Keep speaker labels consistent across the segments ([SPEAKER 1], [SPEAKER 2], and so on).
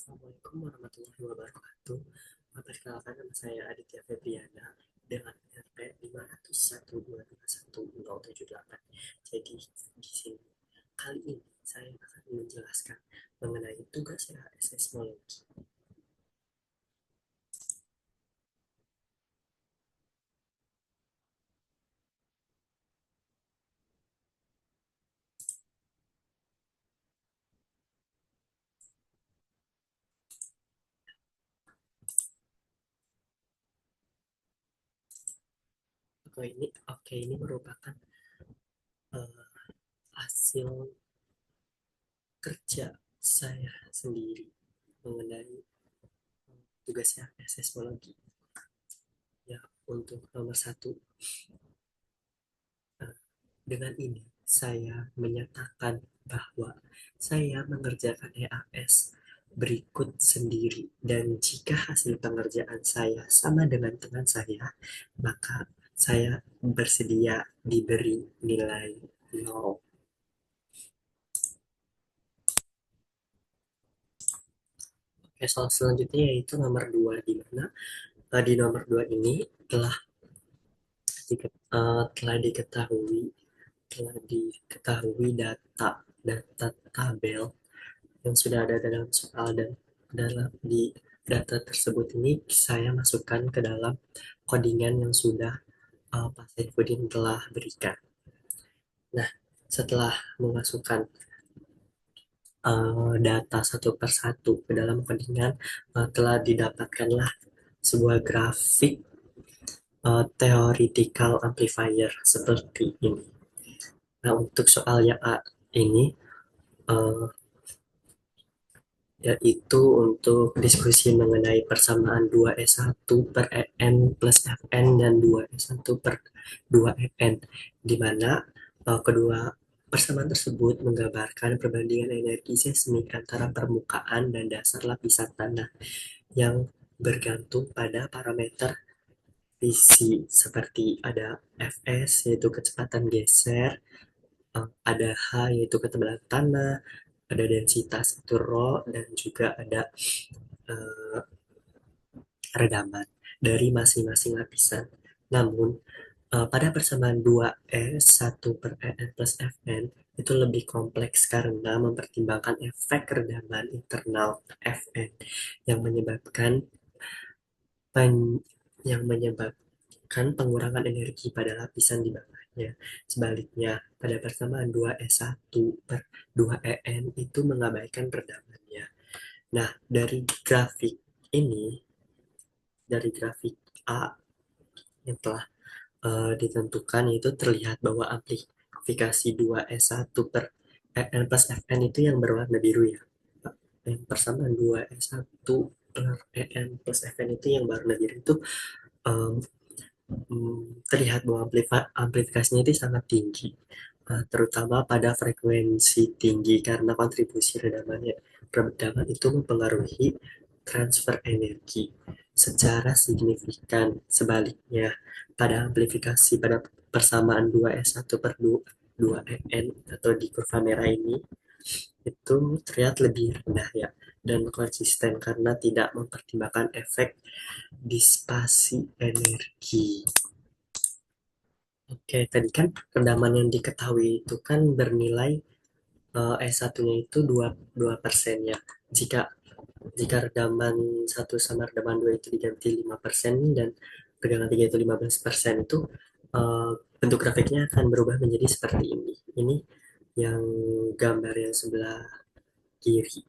[SPEAKER 1] Assalamualaikum warahmatullahi wabarakatuh. Perkenalkan nama saya Aditya Febriana dengan RP 501202178. Jadi di sini kali ini saya akan menjelaskan mengenai tugas RHS seismologi. Oke, ini merupakan eh, hasil kerja saya sendiri mengenai tugas RHS seismologi. Ya, untuk nomor satu, eh, dengan ini, saya menyatakan bahwa saya mengerjakan EAS berikut sendiri, dan jika hasil pengerjaan saya sama dengan teman saya, maka saya bersedia diberi nilai 0. Oke, soal selanjutnya yaitu nomor 2, di mana di nomor 2 ini telah diketahui data data tabel yang sudah ada dalam soal, dan di data tersebut ini saya masukkan ke dalam codingan yang sudah Pak Saifuddin telah berikan. Nah, setelah memasukkan data satu persatu ke dalam codingan, telah didapatkanlah sebuah grafik theoretical amplifier seperti ini. Nah, untuk soal yang A ini, uh, yaitu untuk diskusi mengenai persamaan 2S1 per EN plus FN dan 2S1 per 2EN, di mana kedua persamaan tersebut menggambarkan perbandingan energi seismik antara permukaan dan dasar lapisan tanah yang bergantung pada parameter visi seperti ada Fs yaitu kecepatan geser, ada H yaitu ketebalan tanah, ada densitas itu rho, dan juga ada eh, redaman dari masing-masing lapisan. Namun, pada persamaan 2S1 per EN plus FN itu lebih kompleks karena mempertimbangkan efek redaman internal FN yang menyebabkan pen- yang menyebabkan pengurangan energi pada lapisan di bawahnya. Sebaliknya, pada persamaan 2S1 per 2EN itu mengabaikan redamannya. Nah, ini, dari grafik A yang telah ditentukan, itu terlihat bahwa amplifikasi 2S1 per N plus Fn itu yang berwarna biru ya. Yang persamaan 2S1 per En plus Fn itu yang berwarna biru itu um, terlihat bahwa amplifikasinya itu sangat tinggi, terutama pada frekuensi tinggi karena kontribusi redaman itu mempengaruhi transfer energi secara signifikan. Sebaliknya, pada amplifikasi pada persamaan 2S1 per 2En atau di kurva merah ini, itu terlihat lebih rendah ya, dan konsisten karena tidak mempertimbangkan efek disipasi energi. Oke, tadi kan rendaman yang diketahui itu kan bernilai S1-nya itu 2% ya. Jika jika redaman satu sama redaman 2 itu diganti 5% dan redaman 3 itu 15%, itu bentuk grafiknya akan berubah menjadi seperti ini. Ini yang gambar yang sebelah kiri.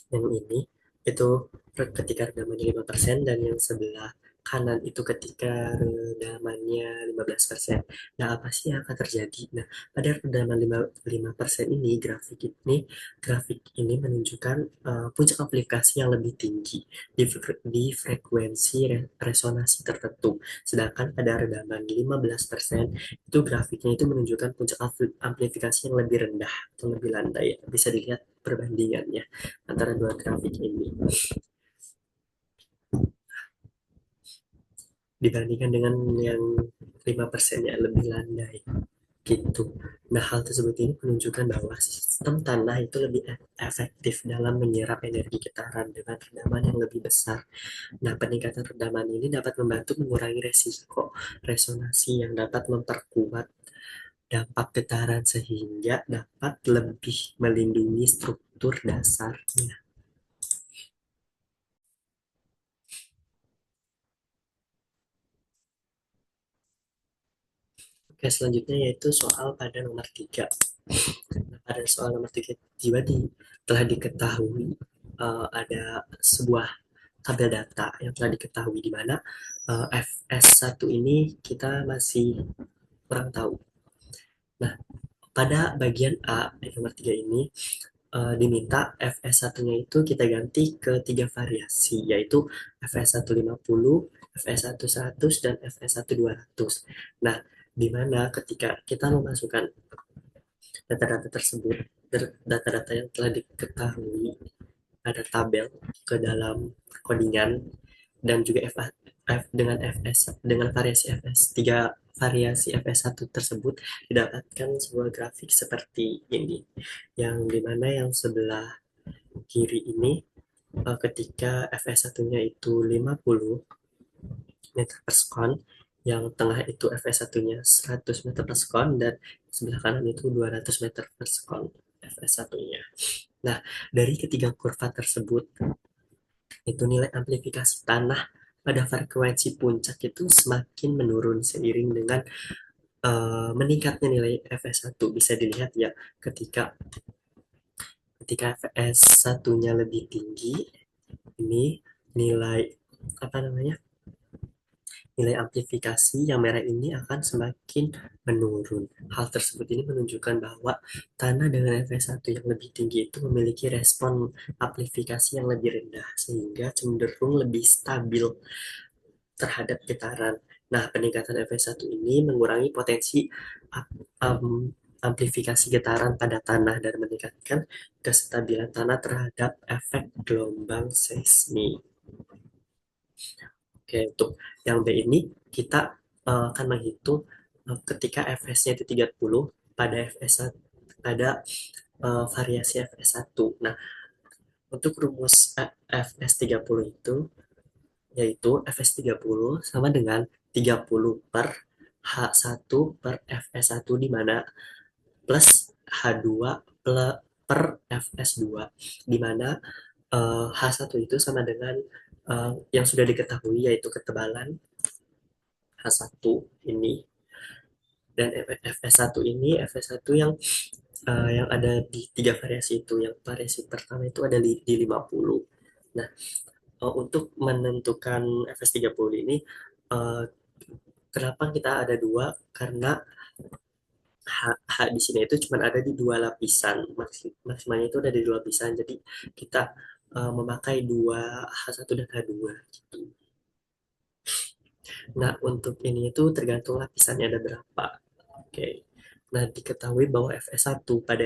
[SPEAKER 1] Yang ini itu ketika redamannya 5%, dan yang sebelah kanan itu ketika redamannya 15%. Nah, apa sih yang akan terjadi? Nah, pada redaman 5% ini, grafik ini menunjukkan puncak amplifikasi yang lebih tinggi di frekuensi resonansi tertentu. Sedangkan pada redaman 15% itu grafiknya itu menunjukkan puncak amplifikasi yang lebih rendah atau lebih landai. Bisa dilihat perbandingannya antara dua grafik ini dibandingkan dengan yang 5% ya lebih landai. gitu. Nah, hal tersebut ini menunjukkan bahwa sistem tanah itu lebih efektif dalam menyerap energi getaran dengan redaman yang lebih besar. Nah, peningkatan redaman ini dapat membantu mengurangi resiko resonansi yang dapat memperkuat dampak getaran sehingga dapat lebih melindungi struktur dasarnya. Oke, selanjutnya yaitu soal pada nomor 3. Nah, pada soal nomor 3 juga telah diketahui ada sebuah tabel data yang telah diketahui di mana FS1 ini kita masih kurang tahu. Nah, pada bagian A nomor 3 ini diminta FS1-nya itu kita ganti ke tiga variasi, yaitu FS1 50, FS1 100, dan FS1 200. Nah, di mana ketika kita memasukkan data-data tersebut, data-data yang telah diketahui, ada tabel ke dalam codingan dan juga dengan dengan variasi FS3 variasi FS1 tersebut didapatkan sebuah grafik seperti ini yang dimana yang sebelah kiri ini ketika FS1-nya itu 50 meter per sekon, yang tengah itu FS1-nya 100 meter per sekon, dan sebelah kanan itu 200 meter per sekon FS1-nya. Nah, dari ketiga kurva tersebut, itu nilai amplifikasi tanah pada frekuensi puncak itu semakin menurun seiring dengan meningkatnya nilai FS1. Bisa dilihat ya, ketika ketika FS1-nya lebih tinggi, ini nilai apa namanya nilai amplifikasi yang merah ini akan semakin menurun. Hal tersebut ini menunjukkan bahwa tanah dengan FS1 yang lebih tinggi itu memiliki respon amplifikasi yang lebih rendah, sehingga cenderung lebih stabil terhadap getaran. Nah, peningkatan FS1 ini mengurangi potensi amplifikasi getaran pada tanah dan meningkatkan kestabilan tanah terhadap efek gelombang seismik. Oke, untuk yang B ini kita akan menghitung ketika Fs-nya itu 30 pada Fs pada variasi Fs1. Nah, untuk rumus Fs 30 itu yaitu Fs 30 sama dengan 30 per H1 per Fs1 di mana plus H2 per Fs2 di mana H1 itu sama dengan yang sudah diketahui yaitu ketebalan H1 ini, dan FS1 ini FS1 yang ada di tiga variasi itu. Yang variasi pertama itu ada di 50. Nah, untuk menentukan FS30 ini uh, kenapa kita ada dua? Karena H di sini itu cuma ada di dua lapisan, maksimalnya itu ada di dua lapisan. Jadi kita memakai dua H1 dan H2 gitu. Nah, untuk ini itu tergantung lapisannya ada berapa. Oke. Nah, diketahui bahwa FS1 pada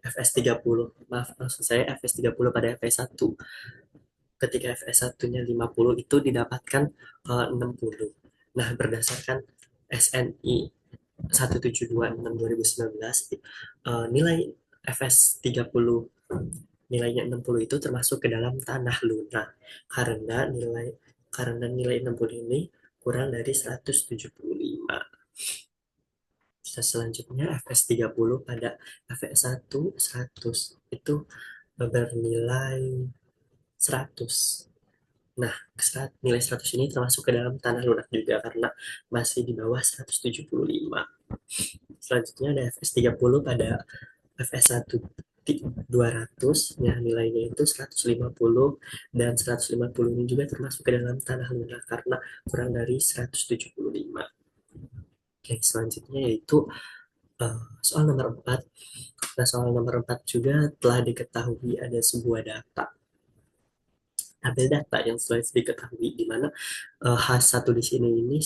[SPEAKER 1] FS30, maaf, maksud saya FS30 pada FS1, ketika FS1-nya 50 itu didapatkan 60. Nah, berdasarkan SNI 1726 2019, nilai FS30 nilainya 60 itu termasuk ke dalam tanah lunak karena nilai 60 ini kurang dari 175. Selanjutnya FS30 pada FS1 100 itu bernilai 100. Nah, nilai 100 ini termasuk ke dalam tanah lunak juga karena masih di bawah 175. Selanjutnya ada FS30 pada FS1 200, ya nilainya itu 150, dan 150 ini juga termasuk ke dalam tanah lunak karena kurang dari 175. Oke, selanjutnya yaitu soal nomor 4. Nah, soal nomor 4 juga telah diketahui ada sebuah data, tabel data yang sudah diketahui di mana H1 di sini ini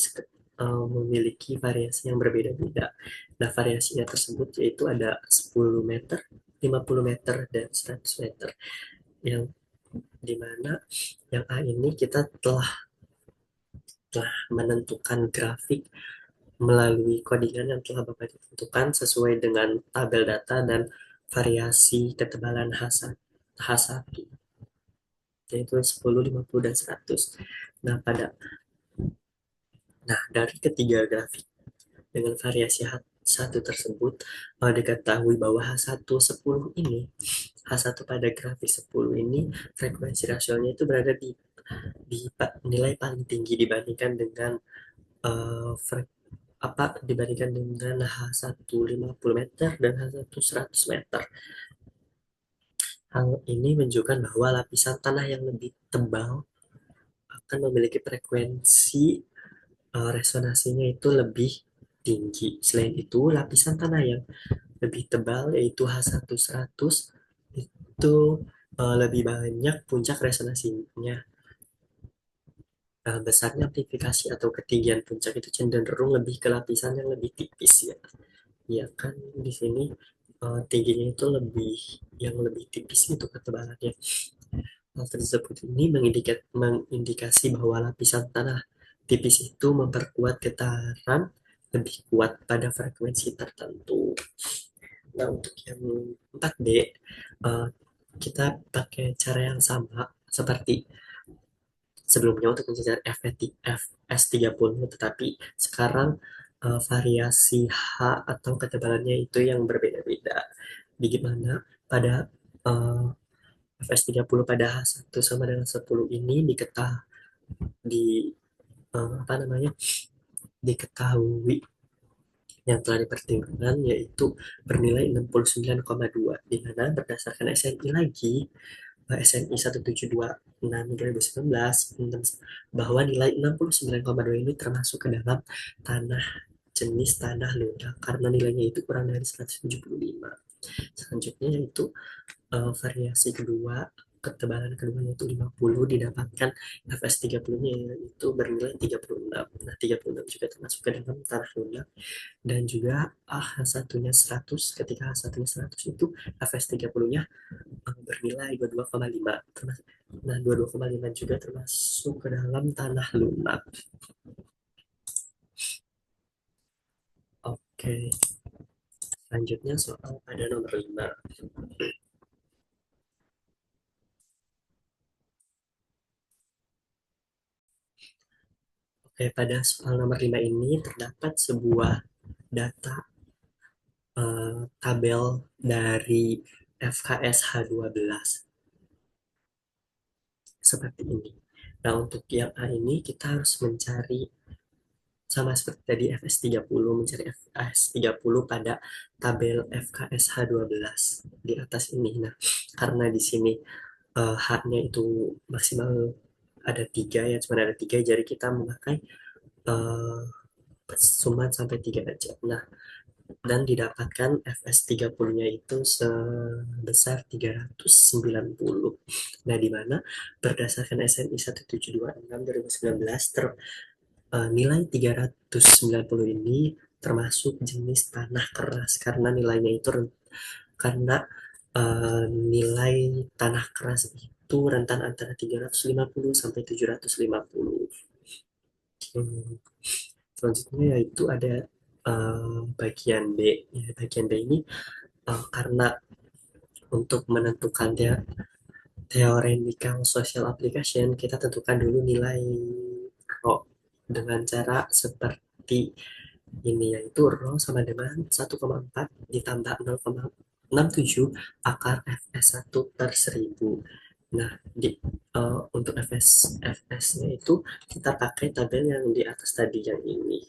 [SPEAKER 1] memiliki variasi yang berbeda-beda. Nah, variasinya tersebut yaitu ada 10 meter, 50 meter, dan 100 meter. Yang dimana yang A ini kita telah menentukan grafik melalui codingan yang telah Bapak tentukan sesuai dengan tabel data dan variasi ketebalan H1, yaitu 10, 50, dan 100. Nah, dari ketiga grafik dengan variasi H1 tersebut, diketahui bahwa H1 10 ini, H1 pada grafik 10 ini, frekuensi rasionya itu berada di nilai paling tinggi dibandingkan dengan eh, dibandingkan dengan H1 50 meter dan H1 100 meter. Hal ini menunjukkan bahwa lapisan tanah yang lebih tebal akan memiliki frekuensi resonansinya itu lebih tinggi. Selain itu, lapisan tanah yang lebih tebal yaitu H1 100 itu lebih banyak puncak resonansinya. Besarnya amplifikasi atau ketinggian puncak itu cenderung lebih ke lapisan yang lebih tipis ya. Ya kan di sini tingginya itu lebih tipis itu ketebalannya. Hal tersebut ini mengindikasi bahwa lapisan tanah tipis itu memperkuat getaran lebih kuat pada frekuensi tertentu. Nah, untuk yang 4D, kita pakai cara yang sama seperti sebelumnya untuk mencari FS30, tetapi sekarang variasi H atau ketebalannya itu yang berbeda-beda. Bagaimana pada uh, FS30 pada H1 sama dengan 10 ini di apa namanya diketahui yang telah dipertimbangkan yaitu bernilai 69,2, di mana berdasarkan SNI lagi, SNI 1726 2019, bahwa nilai 69,2 ini termasuk ke dalam tanah jenis tanah lunak karena nilainya itu kurang dari 175. Selanjutnya yaitu variasi kedua, ketebalan kedua yaitu 50, didapatkan Fs30-nya itu bernilai 36. Nah, 36 juga termasuk ke dalam tanah lunak, dan juga H1-nya 100. Ketika H1-nya 100 itu Fs30-nya bernilai 22,5. Nah, 22,5 juga termasuk ke dalam tanah lunak. Oke, selanjutnya soal pada nomor 5. Oke, pada soal nomor 5 ini terdapat sebuah data tabel dari FKS H12 seperti ini. Nah, untuk yang A ini kita harus mencari sama seperti tadi FS30, mencari FS30 pada tabel FKS H12 di atas ini. Nah, karena di sini H-nya itu maksimal ada tiga ya, cuma ada tiga, jadi kita memakai uh, suman sampai tiga aja. Nah, dan didapatkan FS30-nya itu sebesar 390. Nah, di mana berdasarkan SNI 1726 2019 nilai 390 ini termasuk jenis tanah keras karena nilainya itu karena nilai tanah keras itu rentan antara 350 sampai 750. Hmm. Selanjutnya yaitu ada bagian B. Ya, bagian B ini karena untuk menentukan theoretical social application, kita tentukan dulu nilai rho dengan cara seperti ini, yaitu rho sama dengan 1,4 ditambah 0,67 akar Fs1 per 1000. Nah, untuk Fs-nya itu kita pakai tabel yang di atas tadi yang ini.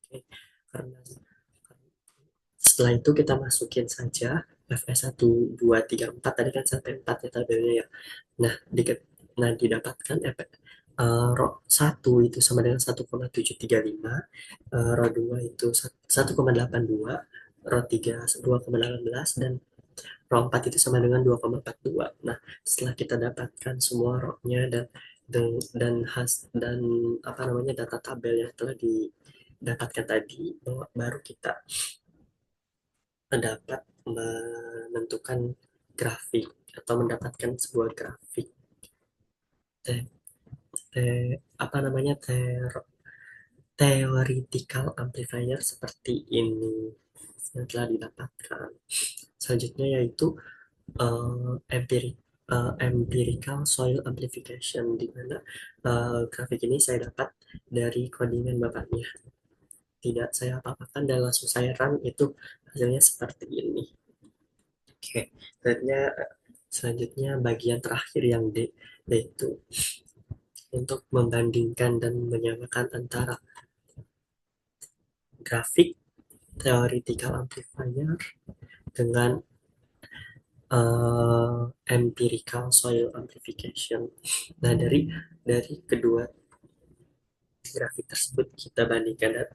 [SPEAKER 1] Oke, karena setelah itu kita masukin saja Fs1, 2, 3, 4, tadi kan sampai 4 ya tabelnya ya. Nah, didapatkan rho 1 itu sama dengan 1,735, rho 2 itu 1,82, rho 3 2,18, dan rho 4 itu sama dengan 2,42. Nah, setelah kita dapatkan semua rho-nya dan apa namanya data tabel yang telah didapatkan tadi, baru kita dapat menentukan grafik atau mendapatkan sebuah grafik te, apa namanya theoretical amplifier seperti ini yang telah didapatkan. Selanjutnya yaitu empirical soil amplification, di mana grafik ini saya dapat dari codingan bapaknya. Tidak saya apa-apakan dan langsung saya run, itu hasilnya seperti ini. Oke, selanjutnya bagian terakhir yang D, yaitu untuk membandingkan dan menyamakan antara grafik theoretical amplifier dengan empirical soil amplification. Nah, dari kedua grafik tersebut kita bandingkan dan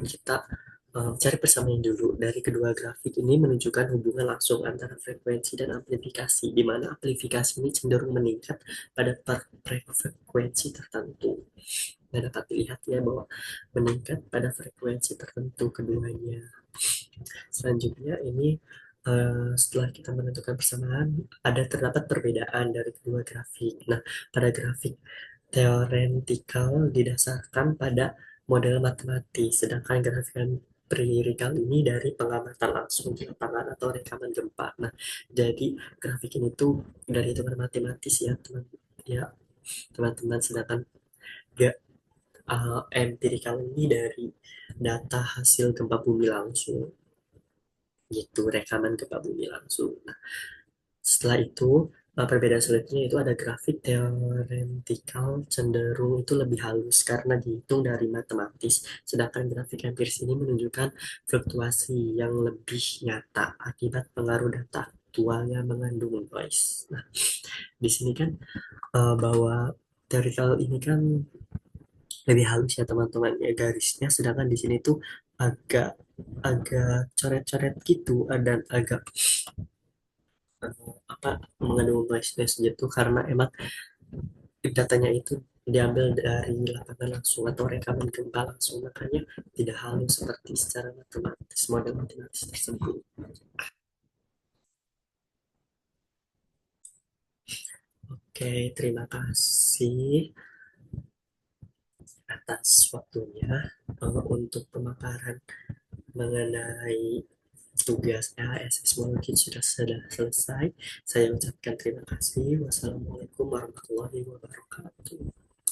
[SPEAKER 1] kita cari persamaan dulu. Dari kedua grafik ini menunjukkan hubungan langsung antara frekuensi dan amplifikasi, di mana amplifikasi ini cenderung meningkat pada frekuensi tertentu. Nah, dapat dilihat ya bahwa meningkat pada frekuensi tertentu keduanya. Selanjutnya ini setelah kita menentukan persamaan, terdapat perbedaan dari kedua grafik. Nah, pada grafik teoretikal didasarkan pada model matematis, sedangkan grafik empirikal ini dari pengamatan langsung di lapangan atau rekaman gempa. Nah, jadi grafik ini tuh dari hitungan matematis ya, teman ya teman-teman, sedangkan empirikal ini dari data hasil gempa bumi langsung, gitu, rekaman gempa bumi langsung. Nah, setelah itu perbedaan selanjutnya itu ada grafik teoretikal cenderung itu lebih halus karena dihitung dari matematis, sedangkan grafik empiris ini menunjukkan fluktuasi yang lebih nyata akibat pengaruh data aktual yang mengandung noise. Nah, di sini kan bahwa teoretikal ini kan lebih halus ya teman-teman ya garisnya, sedangkan di sini tuh agak agak coret-coret gitu, dan agak apa, mengandung noise gitu karena emang datanya itu diambil dari lapangan langsung atau rekaman gempa langsung, makanya tidak halus seperti secara matematis, model matematis tersebut. Oke, terima kasih atas waktunya untuk pemaparan mengenai tugas ASS mungkin sudah selesai. Saya ucapkan terima kasih. Wassalamualaikum warahmatullahi wabarakatuh.